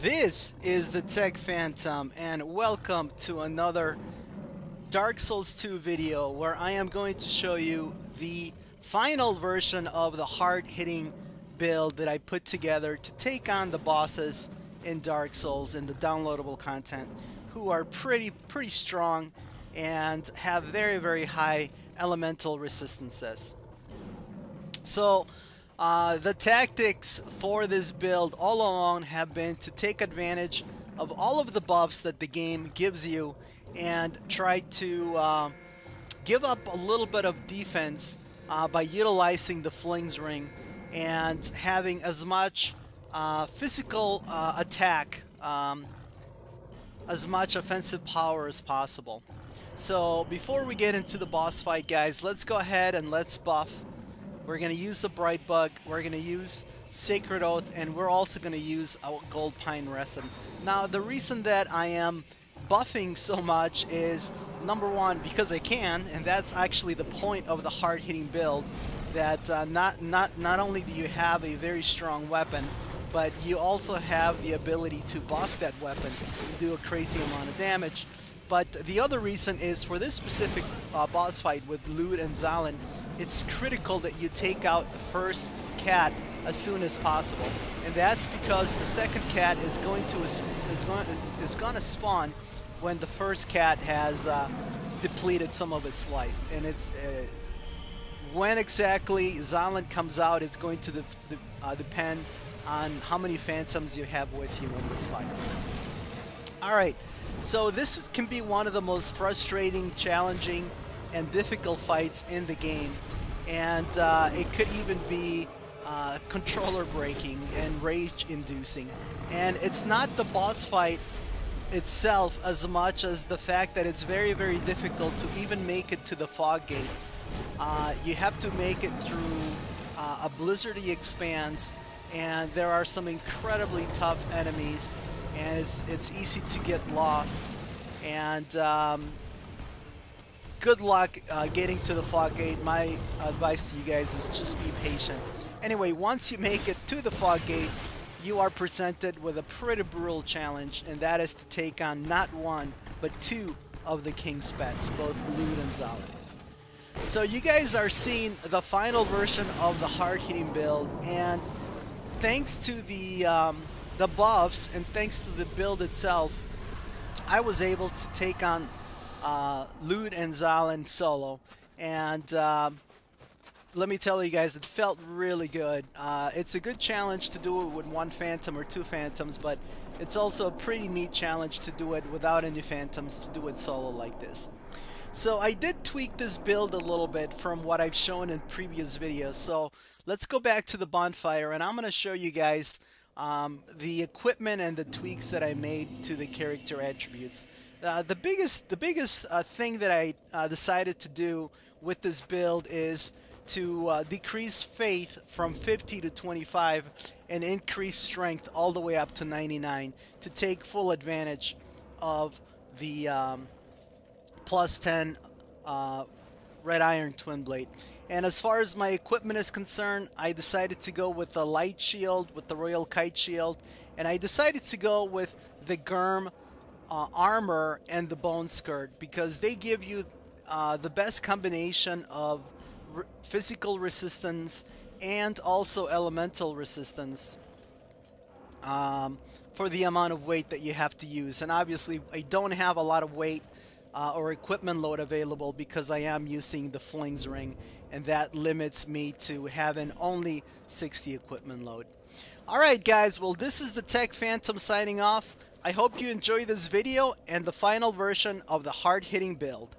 This is the Tech Phantom, and welcome to another Dark Souls 2 video where I am going to show you the final version of the hard-hitting build that I put together to take on the bosses in Dark Souls in the downloadable content, who are pretty strong and have very high elemental resistances. So the tactics for this build all along have been to take advantage of all of the buffs that the game gives you and try to give up a little bit of defense by utilizing the Flings Ring and having as much physical attack, as much offensive power as possible. So before we get into the boss fight, guys, let's go ahead and let's buff. We're going to use the Bright Bug, we're going to use Sacred Oath, and we're also going to use a Gold Pine Resin. Now, the reason that I am buffing so much is, number one, because I can, and that's actually the point of the hard-hitting build, that not only do you have a very strong weapon, but you also have the ability to buff that weapon and do a crazy amount of damage. But the other reason is, for this specific boss fight with Lud and Zallen, it's critical that you take out the first cat as soon as possible, and that's because the second cat is going to spawn when the first cat has depleted some of its life. And it's when exactly Zallen comes out, it's going to depend on how many phantoms you have with you in this fight. Alright, so this can be one of the most frustrating, challenging, and difficult fights in the game, and it could even be controller breaking and rage inducing. And it's not the boss fight itself as much as the fact that it's very difficult to even make it to the fog gate. You have to make it through a blizzardy expanse, and there are some incredibly tough enemies, and it's easy to get lost. And good luck getting to the fog gate. My advice to you guys is just be patient. Anyway, once you make it to the fog gate, you are presented with a pretty brutal challenge, and that is to take on not one, but two of the King's pets, both Lud and Zallen. So you guys are seeing the final version of the hard-hitting build, and thanks to the buffs and thanks to the build itself, I was able to take on Lud and Zallen solo, and let me tell you guys, it felt really good. It's a good challenge to do it with one phantom or two phantoms, but it's also a pretty neat challenge to do it without any phantoms, to do it solo like this. So I did tweak this build a little bit from what I've shown in previous videos. So let's go back to the bonfire, and I'm going to show you guys the equipment and the tweaks that I made to the character attributes. The biggest thing that I decided to do with this build is to decrease faith from 50 to 25 and increase strength all the way up to 99 to take full advantage of the plus 10 red iron twin blade. And as far as my equipment is concerned, I decided to go with the light shield, with the royal kite shield, and I decided to go with the Germ armor and the bone skirt, because they give you the best combination of physical resistance and also elemental resistance for the amount of weight that you have to use. And obviously I don't have a lot of weight or equipment load available because I am using the Flings Ring, and that limits me to having only 60 equipment load. Alright guys, well, this is the Tech Phantom signing off. I hope you enjoy this video and the final version of the hard-hitting build.